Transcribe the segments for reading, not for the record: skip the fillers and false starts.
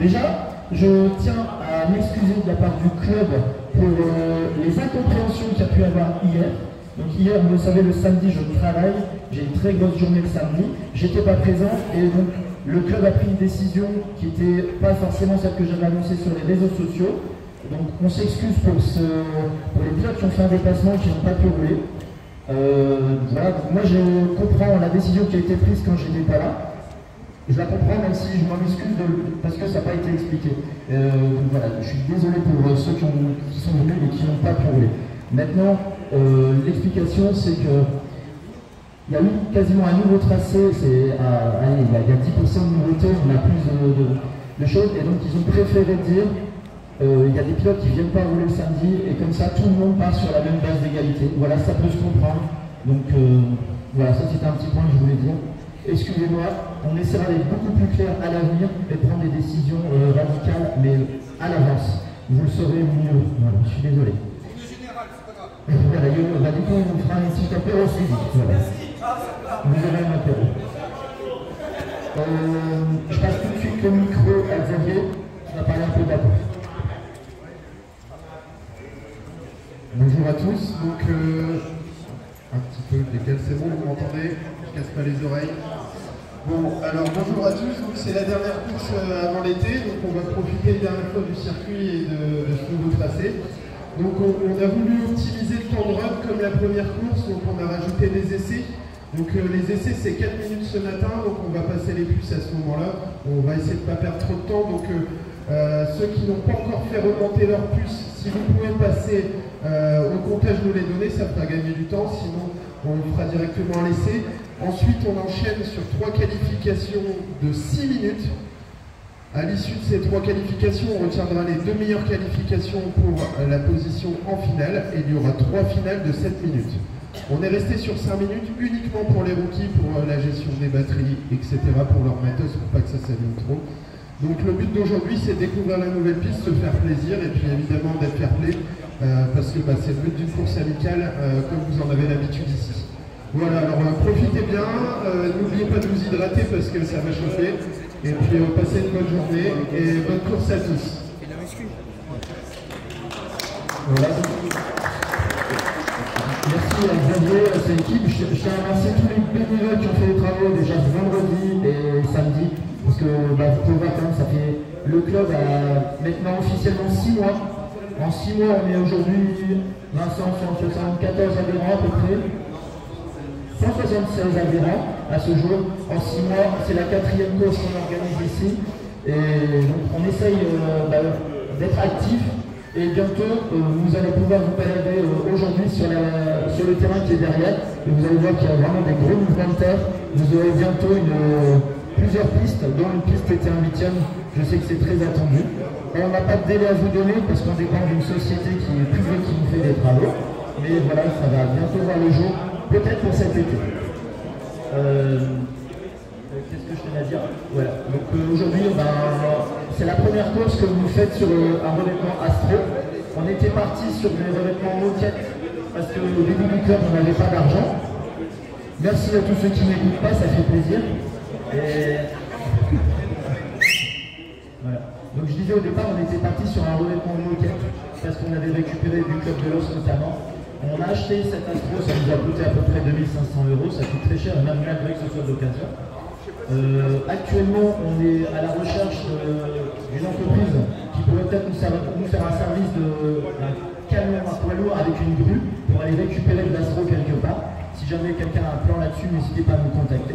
Déjà, je tiens à m'excuser de la part du club pour les incompréhensions qu'il y a pu avoir hier. Donc hier, vous le savez, le samedi, je travaille, j'ai une très grosse journée le samedi, j'étais pas présent et donc le club a pris une décision qui n'était pas forcément celle que j'avais annoncée sur les réseaux sociaux. Donc on s'excuse pour les pilotes qui ont fait un déplacement et qui n'ont pas pu rouler. Voilà, donc moi je comprends la décision qui a été prise quand je n'étais pas là. Je la comprends même si je m'en excuse parce que ça n'a pas été expliqué. Donc voilà, je suis désolé pour ceux qui sont venus et qui n'ont pas pu rouler. Maintenant, l'explication c'est que il y a eu quasiment un nouveau tracé, il y a 10% de nouveautés, on a plus de choses, et donc ils ont préféré dire il y a des pilotes qui ne viennent pas rouler le samedi, et comme ça tout le monde part sur la même base d'égalité. Voilà, ça peut se comprendre. Donc voilà, ça c'était un petit point que je voulais dire. Excusez-moi, on essaiera d'être beaucoup plus clair à l'avenir et de prendre des décisions radicales, mais à l'avance. Vous le saurez mieux. Voilà, je suis désolé. Voilà, du coup, on fera un petit apéro aussi. Voilà. Vous aurez un apéro. Je passe tout de suite le micro à Xavier, qui va parler un peu d'abord. Bonjour à tous, donc un petit peu décalé, c'est bon, vous m'entendez? Je casse pas les oreilles. Bon, alors bonjour à tous, donc c'est la dernière course avant l'été, donc on va profiter une dernière fois du circuit et de ce nouveau tracé. Donc on a voulu optimiser le temps de run comme la première course, donc on a rajouté des essais. Donc les essais c'est 4 minutes ce matin, donc on va passer les puces à ce moment-là. On va essayer de ne pas perdre trop de temps, donc ceux qui n'ont pas encore fait remonter leurs puces, si vous pouvez passer au comptage de les données, ça fera gagner du temps, sinon on le fera directement à l'essai. Ensuite on enchaîne sur 3 qualifications de 6 minutes. À l'issue de ces 3 qualifications, on retiendra les 2 meilleures qualifications pour la position en finale, et il y aura 3 finales de 7 minutes. On est resté sur 5 minutes uniquement pour les rookies, pour la gestion des batteries, etc., pour leur matos, pour pas que ça s'abîme trop. Donc le but d'aujourd'hui, c'est de découvrir la nouvelle piste, se faire plaisir, et puis évidemment d'être fair play, parce que c'est le but d'une course amicale, comme vous en avez l'habitude ici. Voilà, alors profitez bien, n'oubliez pas de vous hydrater parce que ça va chauffer. Et puis passez une bonne journée et bonne course à tous. Et la muscu. Voilà. Merci à Xavier, à cette équipe. Je tiens à remercier tous les bénévoles qui ont fait les travaux déjà ce vendredi et samedi. Parce que vous pouvez voir quand même, ça fait. Le club a maintenant officiellement 6 mois. En 6 mois, on est aujourd'hui 174 adhérents à peu près. 176 adhérents à ce jour. En 6 mois, c'est la 4e course qu'on organise ici. Et donc on essaye d'être actif. Et bientôt, vous allez pouvoir vous balader aujourd'hui sur le terrain qui est derrière. Et vous allez voir qu'il y a vraiment des gros mouvements de terre. Vous aurez bientôt plusieurs pistes, dont une piste était un 8e. Je sais que c'est très attendu. On n'a pas de délai à vous donner parce qu'on dépend d'une société qui est privée qui nous fait des travaux. Mais voilà, ça va bientôt voir le jour. Peut-être pour cet été. Qu'est-ce que je tenais à dire? Voilà. Donc aujourd'hui, c'est la première course que vous faites sur un revêtement Astro. On était parti sur des revêtements moquettes parce qu'au début du club, on n'avait pas d'argent. Merci à tous ceux qui n'écoutent pas, ça fait plaisir. Et... voilà. Donc je disais au départ, on était parti sur un revêtement moquette parce qu'on avait récupéré du club de Los notamment. On a acheté cet Astro, ça nous a coûté à peu près 2500 €, ça coûte très cher, même malgré que ce soit d'occasion. Actuellement, on est à la recherche d'une entreprise qui pourrait peut-être nous faire un service d'un camion à poids lourd avec une grue pour aller récupérer de l'Astro quelque part. Si jamais quelqu'un a un plan là-dessus, n'hésitez pas à nous contacter.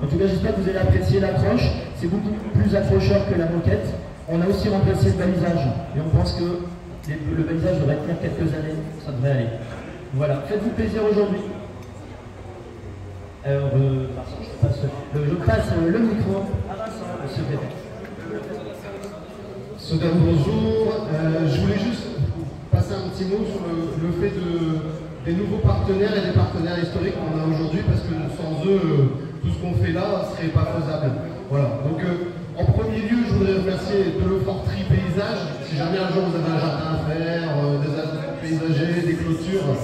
En tout cas, j'espère que vous allez apprécier l'approche. C'est beaucoup plus accrocheur que la moquette. On a aussi remplacé le balisage et on pense que le balisage devrait tenir quelques années, ça devrait aller. Voilà, faites-vous plaisir aujourd'hui. Alors, je passe le micro à Vincent, le secrétaire. Sodan, bonjour. Je voulais juste passer un petit mot sur le fait des nouveaux partenaires et des partenaires historiques qu'on a aujourd'hui, parce que sans eux, tout ce qu'on fait là ne serait pas faisable. Voilà. Donc, en premier lieu, je voudrais remercier de l'Eforterie Paysage. Si jamais un jour vous avez un jardin à faire, des arbres paysagers, des clôtures,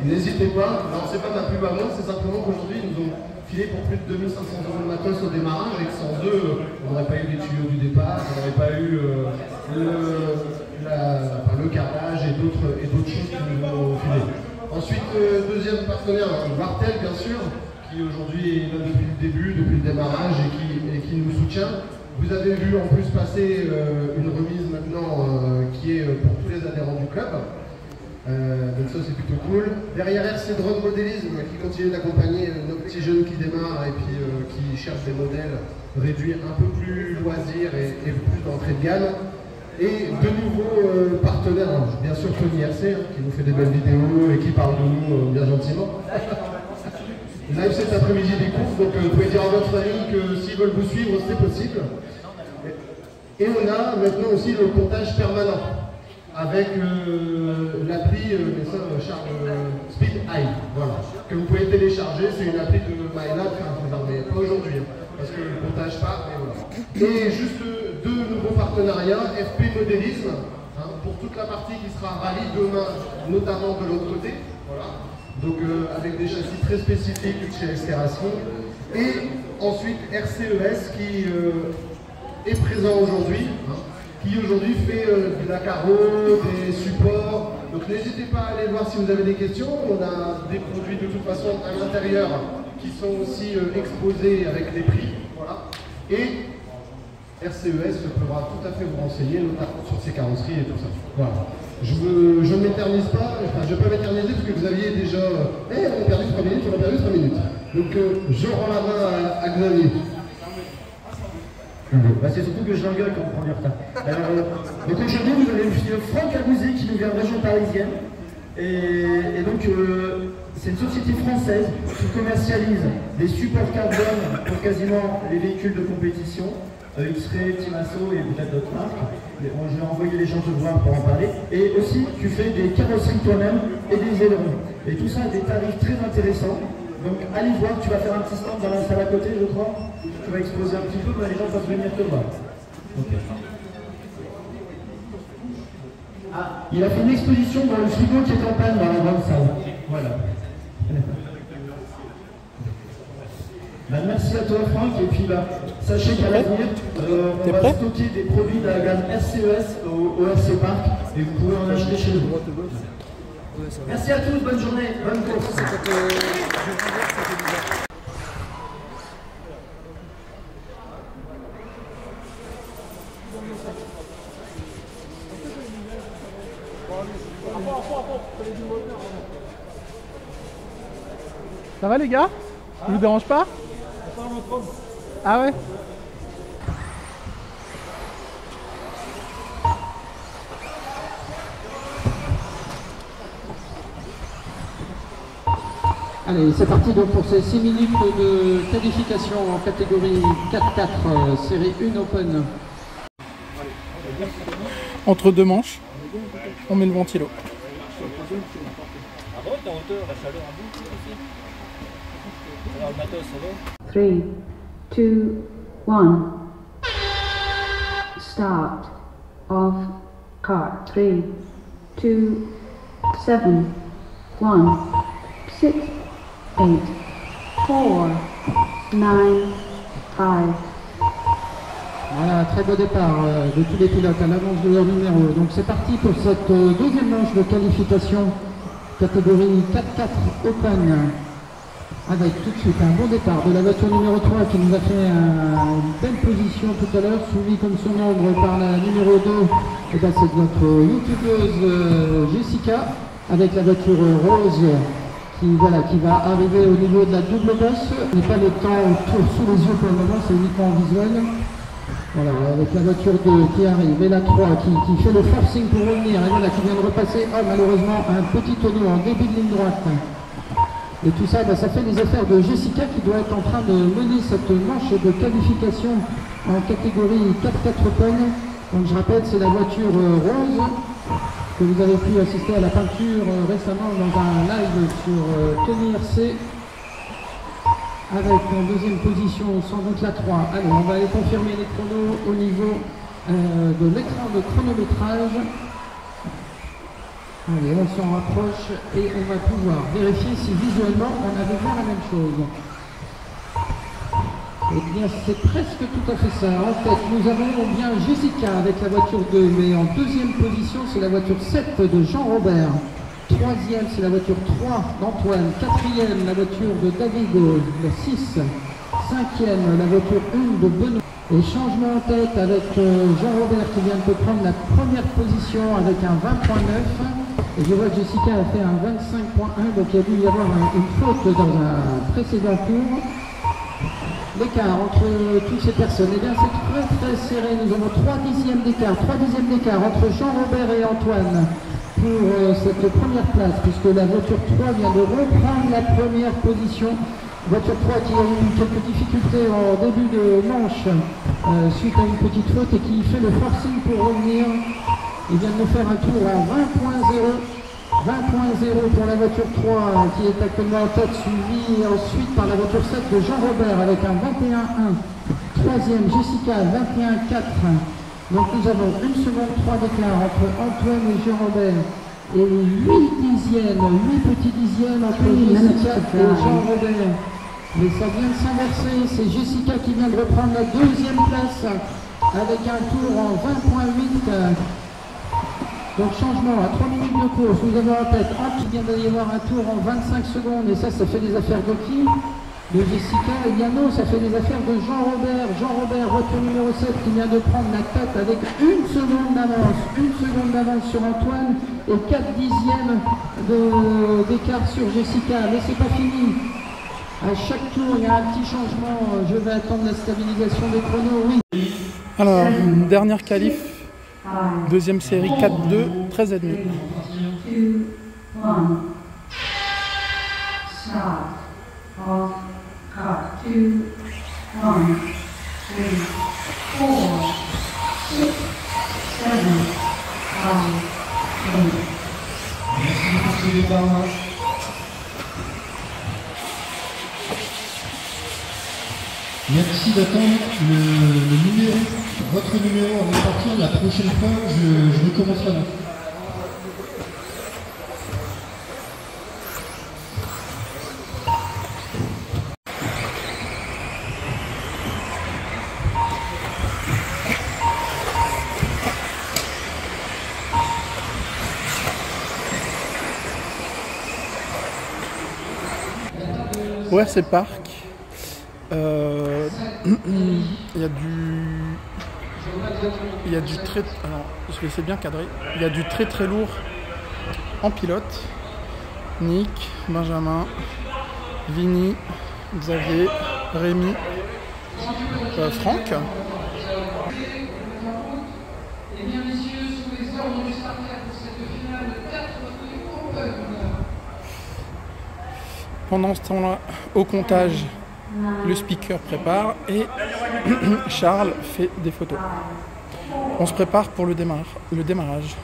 n'hésitez pas. Alors c'est pas ma pub à moi, c'est simplement qu'aujourd'hui ils nous ont filé pour plus de 2500 € de matos au démarrage et que sans eux, on n'aurait pas eu les tuyaux du départ, on n'aurait pas eu le carrelage et d'autres choses qui nous ont filé. Ensuite, deuxième partenaire, Vartel bien sûr, qui aujourd'hui est là depuis le début, depuis le démarrage et qui nous soutient. Vous avez vu en plus passer une remise maintenant qui est pour tous les adhérents du club. Donc ça c'est plutôt cool. Derrière RC Drone Modélisme qui continue d'accompagner nos petits jeunes qui démarrent et puis qui cherchent des modèles réduits un peu plus loisirs et plus d'entrée de gamme. Et de nouveaux partenaires, bien sûr Tony RC qui nous fait des belles vidéos et qui parle de nous bien gentiment. Live cet après-midi des courses, donc vous pouvez dire à votre famille que s'ils veulent vous suivre, c'est possible. Et on a maintenant aussi le comptage permanent avec l'appli Speed Eye, voilà, que vous pouvez télécharger. C'est une appli de MyLab, mais pas aujourd'hui, parce que le comptage part, mais voilà. Et juste deux nouveaux partenariats, FP Modélisme, pour toute la partie qui sera rallye demain, notamment de l'autre côté, voilà. Donc avec des châssis très spécifiques chez ST Racing. Et ensuite RCES qui est présent aujourd'hui, qui aujourd'hui fait de la carreau, des supports. Donc n'hésitez pas à aller voir si vous avez des questions. On a des produits de toute façon à l'intérieur qui sont aussi exposés avec les prix. Voilà. Et RCES pourra tout à fait vous renseigner, notamment sur ses carrosseries et tout ça. Voilà. Je ne m'éternise pas, enfin je ne vais pas m'éterniser parce que vous aviez déjà... on a perdu 3 minutes, on a perdu 3 minutes. Donc je rends la main à Xavier. Bah, c'est surtout que je l'engueule quand on prend du retard. Donc aujourd'hui vous avez Franck Agouzi qui nous vient de région parisienne. Et donc c'est une société française qui commercialise des supports carbone pour quasiment les véhicules de compétition. X-Ray, Timasso et peut-être d'autres marques. Je vais envoyer les gens te voir pour en parler. Et aussi, tu fais des carrosseries toi-même et des ailerons. Et tout ça a des tarifs très intéressants. Donc allez voir, tu vas faire un petit stand dans la salle à côté, je crois. Tu vas exposer un petit peu, mais les gens peuvent venir te voir. Okay. Ah, il a fait une exposition dans le frigo qui est en panne dans la grande salle. Voilà. Bah, merci à toi Franck, et puis sachez qu'à l'avenir, on va stocker des produits de la gamme RCES au RC Park et vous pouvez en acheter chez nous. Merci à tous, bonne journée, bonne course. Ça va les gars? Je vous dérange pas? Ah ouais? Allez, c'est parti donc pour ces 6 minutes de qualification en catégorie 4-4, série 1 Open. Entre deux manches, on met le ventilo. Ah bon, t'es en hauteur, la chaleur en boucle aussi. Alors le matos, ça va? 3, 2, 1. Start of car. 3, 2, 7, 1, 6, 8, 4, 9, 5. Voilà, très beau départ de tous les pilotes à l'avance de leur numéro. Donc c'est parti pour cette deuxième manche de qualification catégorie 4-4 Open. Avec tout de suite un bon départ de la voiture numéro 3 qui nous a fait une belle position tout à l'heure, suivi comme son ombre par la numéro 2. Et ben c'est notre youtubeuse Jessica avec la voiture rose qui va arriver au niveau de la double bosse. Il n'y a pas le temps sous les yeux pour le moment, c'est uniquement en visuel. Voilà, avec la voiture 2 qui arrive et la 3 qui fait le forcing pour revenir. Et voilà, qui vient de repasser. Oh, malheureusement, un petit tonneau en début de ligne droite. Et tout ça, ça fait les affaires de Jessica qui doit être en train de mener cette manche de qualification en catégorie 4-4 Open. Donc je rappelle, c'est la voiture rose que vous avez pu assister à la peinture récemment dans un live sur Tony RC. Avec en deuxième position sans doute la 3. Allez, on va aller confirmer les chronos au niveau de l'écran de chronométrage. Allez, on s'en rapproche et on va pouvoir vérifier si visuellement on avait vu la même chose. Eh bien, c'est presque tout à fait ça. En fait, nous avons bien Jessica avec la voiture 2, mais en deuxième position, c'est la voiture 7 de Jean-Robert. Troisième, c'est la voiture 3 d'Antoine. Quatrième, la voiture de David, la 6. Cinquième, la voiture 1 de Benoît. Et changement en tête avec Jean-Robert qui vient de prendre la première position avec un 20.9. Et je vois que Jessica a fait un 25.1, donc il y a dû y avoir une faute dans un précédent tour. L'écart entre toutes ces personnes, eh bien c'est très serré. Nous avons 3 dixièmes d'écart entre Jean-Robert et Antoine pour cette première place, puisque la voiture 3 vient de reprendre la première position. Voiture 3 qui a eu quelques difficultés en début de manche suite à une petite faute et qui fait le forcing pour revenir. Il vient de nous faire un tour à 20.0. 20.0 pour la voiture 3 qui est actuellement en tête, suivi ensuite par la voiture 7 de Jean-Robert avec un 21.1. Troisième, Jessica, 21.4. Donc nous avons 1 seconde 3 d'écart entre Antoine et Jean-Robert. Et 8 dixièmes, 8 petits dixièmes entre Jessica et Jean-Robert. Mais ça vient de s'inverser, c'est Jessica qui vient de reprendre la deuxième place avec un tour en 20.8. Donc changement à 3 minutes de course, nous avons en tête il vient d'y avoir un tour en 25 secondes et ça fait des affaires de qui? De Jessica. Et bien non, ça fait des affaires de Jean-Robert. Jean-Robert, voiture numéro 7 qui vient de prendre la tête avec 1 seconde d'avance. 1 seconde d'avance sur Antoine et 4 dixièmes d'écart sur Jessica. Mais c'est pas fini. À chaque tour, il y a un petit changement. Je vais attendre la stabilisation des chronos. Oui. Alors, une dernière qualif. Deuxième série 4-2, 13,5. 2, 1. Start. Off. Car. 2, 1, 3, 4, 6, 7, 5, 8. Merci pour ce départ. Merci d'attendre le numéro, votre numéro en est parti. La prochaine fois, je recommencerai là. ORC Park. Il y a du très... Alors, je vais essayer bien cadrer. Il y a du très lourd en pilote. Nick, Benjamin, Vinny, Xavier, Rémi, Franck. Pendant ce temps-là, au comptage, le speaker prépare et Charles fait des photos. On se prépare pour le démarrage.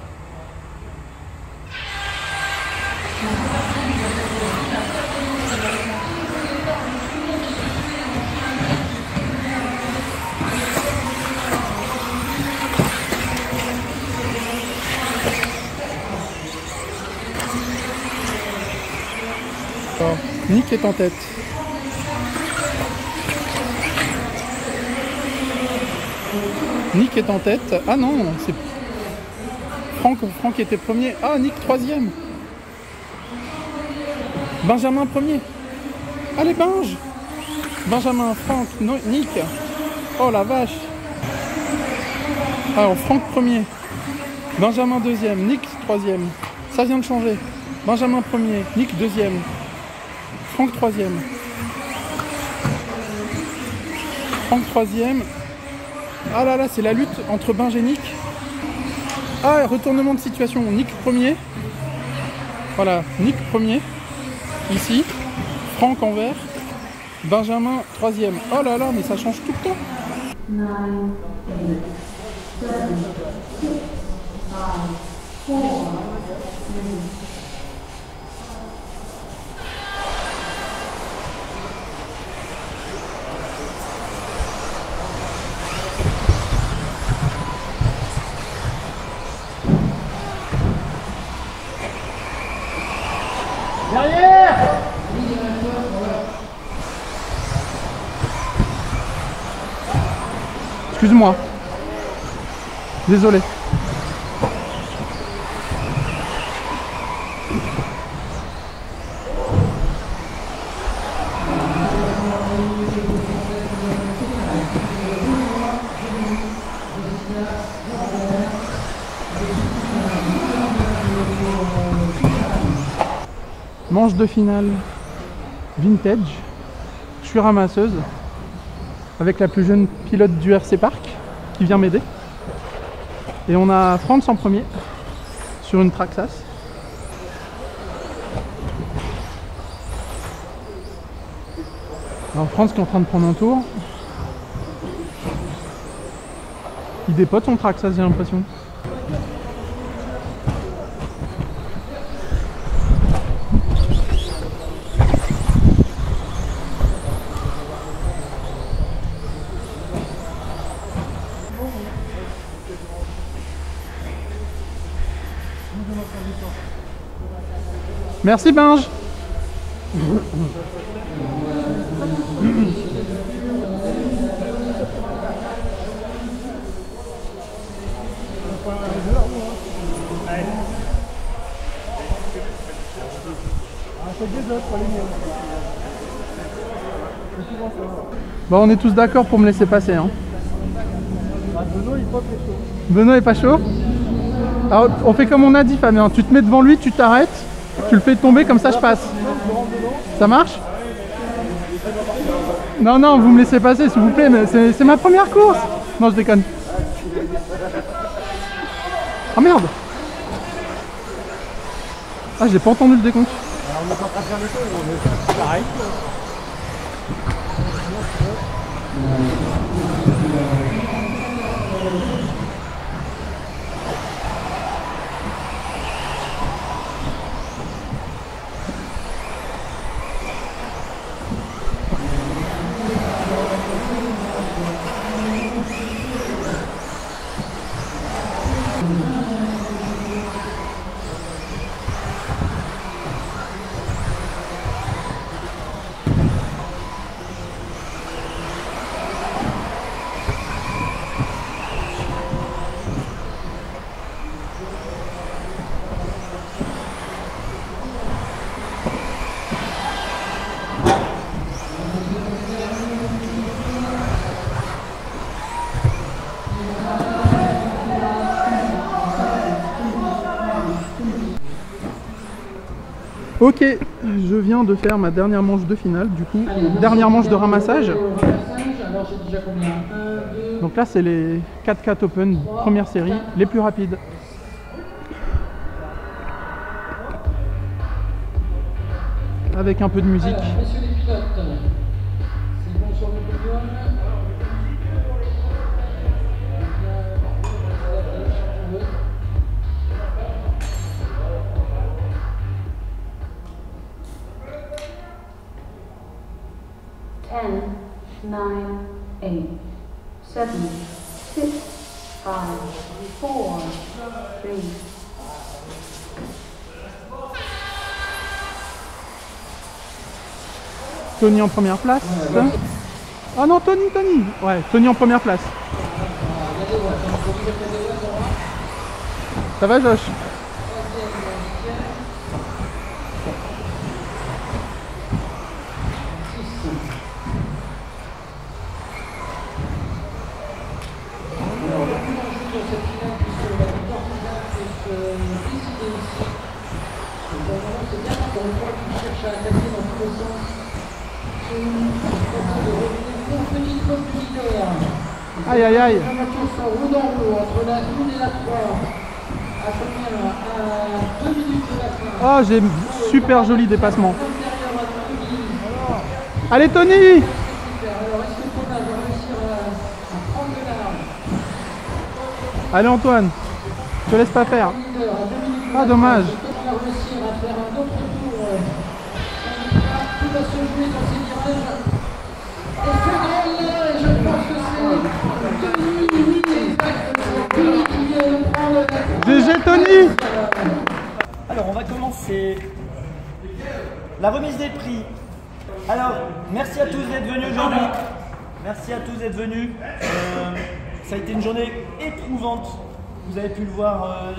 Alors, Nick est en tête. Nick est en tête. Ah non, c'est Franck était premier. Ah, Nick troisième. Benjamin premier. Allez, Benjamin, Franck, Nick. Oh la vache. Alors, Franck premier. Benjamin deuxième. Nick troisième. Ça vient de changer. Benjamin premier. Nick deuxième. Franck troisième. Franck troisième. Ah là là, c'est la lutte entre Benj et Nick. Ah, retournement de situation. Nick premier. Voilà, Nick premier. Ici. Franck en vert. Benjamin troisième. Oh là là, mais ça change tout le temps. 9, 8, 7, 6, 5, 4, 3. Derrière. Excuse-moi. Désolé. Manche de finale vintage. Je suis ramasseuse avec la plus jeune pilote du RC Park qui vient m'aider. Et on a France en premier sur une Traxxas. Alors France qui est en train de prendre un tour. Il dépote son Traxxas, j'ai l'impression. Merci Binge. Bon, on est tous d'accord pour me laisser passer, hein. Benoît est pas chaud. Alors, on fait comme on a dit, Fabien. Tu te mets devant lui, tu t'arrêtes, tu le fais tomber, comme ça je passe. Ça marche? Non, non, vous me laissez passer, s'il vous plaît, mais c'est ma première course. Non, je déconne. Ah merde! Ah, j'ai pas entendu le décompte. Alors, on est en train de faire le tour, on est pareil. Ok, je viens de faire ma dernière manche de finale, du coup, dernière manche de ramassage. Donc là, c'est les 4x4 Open, première série, les plus rapides. Avec un peu de musique. Alors, messieurs les pilotes, c'est bon sur le podium. 10, 9, 8, 7, 6, 5, 4, 3. Tony en première place. Ah non, Tony. Ouais, Tony en première place. Ça va, Josh? Aïe aïe aïe. La voiture sera roue dans l'eau entre la 1 et la 3. À combien? À 2 minutes de la fin. Oh, j'ai super joli dépassement. Allez Tony! Alors, est-ce que Thomas va réussir à prendre de l'arme? Allez Antoine, je te laisse pas faire. Ah dommage. Thomas va réussir à faire un autre tour. Tout va se jouer dans ces virages. Et c'est là, et je pense que c'est Tony, oui, exact. Tony qui vient de prendre la course. GG Tony! Alors, on va commencer La remise des prix. Alors, merci à tous d'être venus aujourd'hui. Merci à tous d'être venus. Ça a été une journée éprouvante. Vous avez pu le voir,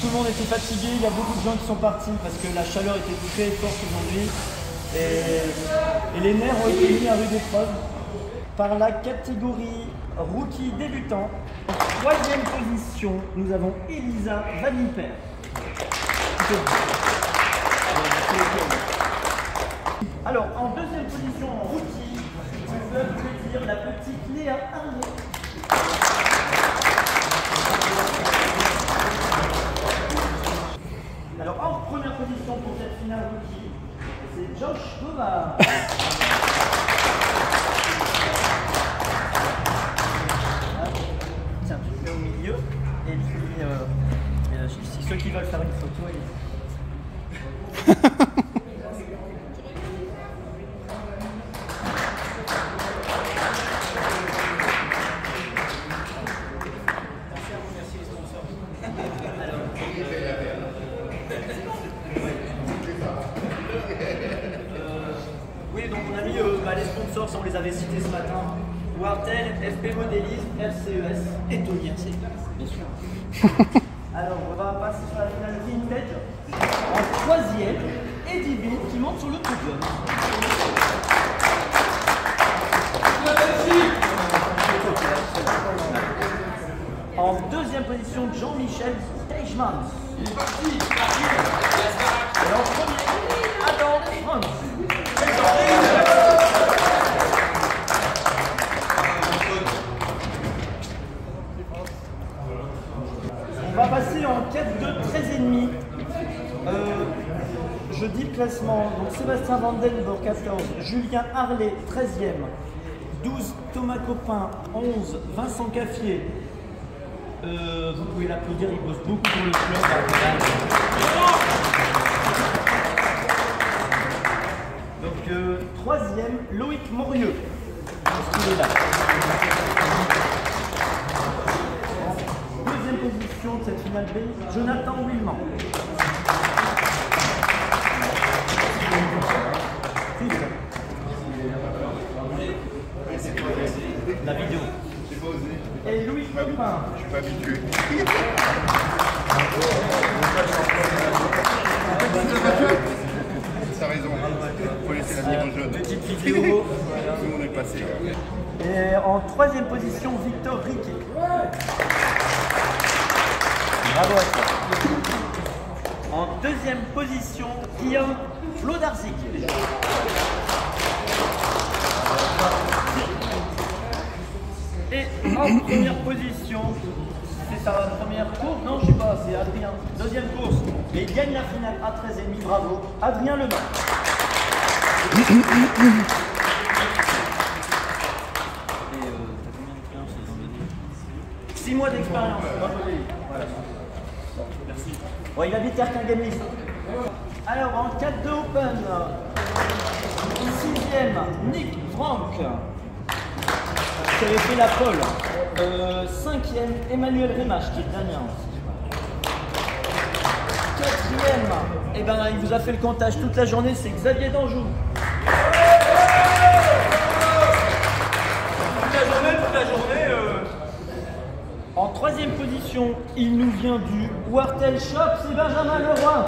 tout le monde était fatigué. Il y a beaucoup de gens qui sont partis parce que la chaleur était très forte aujourd'hui. Et les nerfs ont été mis à rude épreuve par la catégorie rookie débutant. En troisième position, nous avons Elisa Vaniper. Alors, en deuxième position, en rookie, je peux applaudir la petite Léa Harley. Alors, en première position pour cette finale rookie, c'est Josh Bovard. Tiens, tu le mets au milieu, et puis si ceux qui veulent faire une photo, oui, donc on a mis les sponsors, on les avait cités ce matin. Wartel, FP Modélisme, RCES et Tony RC, bien sûr. Alors, on va passer sur la finale Vintage. En troisième, Eddie B qui monte sur le podium. En deuxième position, Jean-Michel Teichmann. Et en premier, Adam Franz. On va passer en quête de 13,5. Je dis le classement. Donc Sébastien Vandenborg 14, Julien Harley 13e, 12 Thomas Copin, 11 Vincent Caffier. Vous pouvez l'applaudir, il bosse beaucoup pour le club. Donc 3e Loïc Morieux. Parce qu'il est là. Deuxième position de cette finale B, Jonathan Wilman. La vidéo. Et Louis Copin. Je suis pas habitué. T'as raison, il faut laisser l'avenir aux jeunes. Petite vidéo. Nous on est passé. Et en troisième position, Victor Riquet. Bravo à toi. En deuxième position, Guillaume Flodarzik. Et en première position, c'est sa première course, non je sais pas, c'est Adrien, deuxième course, mais il gagne la finale à 13,5, bravo, Adrien Lemain. Et t'as combien d'expérience dans le domaine? 6 mois d'expérience. Voilà. Merci. Bon, il habite Erquin-Gemlis. Alors en 4 de Open, 6e, Nick Franck. Qui avait fait la pole. 5e, Emmanuel Rémache, qui est dernier. 4e, eh ben, il vous a fait le comptage toute la journée, c'est Xavier Danjou. Toute la journée. En 3e position, il nous vient du Wartel Shop, c'est Benjamin Leroy.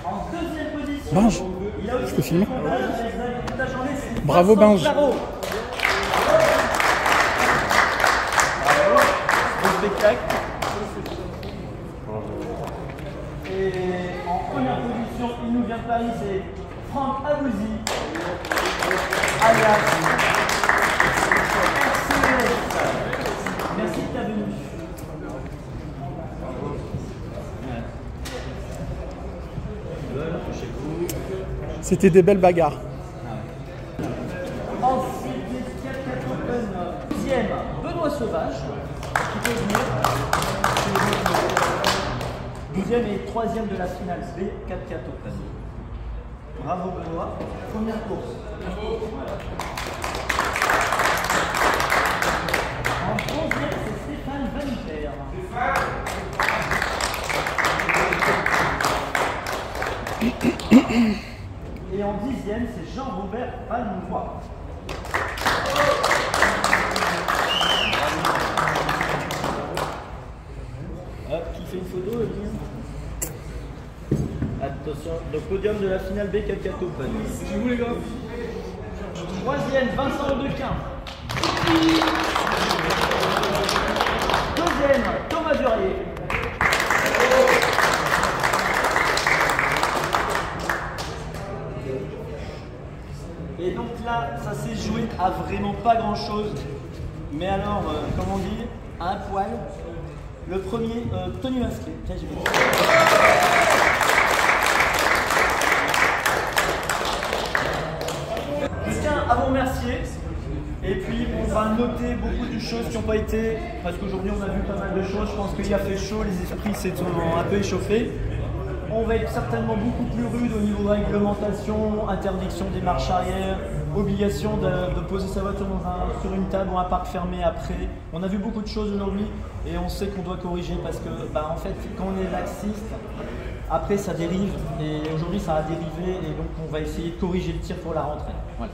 En deuxième position, Binge, il a aussi je peux filmer. toute la journée, Bravo Binge. Bravo. Bon spectacle. Et en première position, il nous vient de Paris, c'est Franck Abouzi, alias RCES. Merci de ta venue. C'était des belles bagarres. Ensuite, les 4 Open, 12e, Benoît Sauvage, qui peut venir. 12e et 3e de la finale B, 4-4 Open. Bravo Benoît, première course. Voilà. Stéphane Vaniter. Et en 10e, c'est Jean-Robert Valmois. Hop, qui fait une photo, attention, le podium de la finale B4 Open. C'est vous les gars. 3e, Vincent Dequin. 2e, Thomas Durier. Et donc là, ça s'est joué à vraiment pas grand chose. Mais alors, comme on dit, à un poil. Le premier, Tony Masquet. Je tiens à vous remercier. Et puis, on va noter beaucoup de choses qui n'ont pas été. Parce qu'aujourd'hui, on a vu pas mal de choses. Je pense qu'il a fait chaud, les esprits s'est un peu échauffés. On va être certainement beaucoup plus rude au niveau de réglementation, interdiction des marches arrière, obligation de poser sa voiture sur une table ou un parc fermé après. On a vu beaucoup de choses aujourd'hui et on sait qu'on doit corriger parce que en fait, quand on est laxiste, après ça dérive et aujourd'hui ça a dérivé et donc on va essayer de corriger le tir pour la rentrée. Voilà.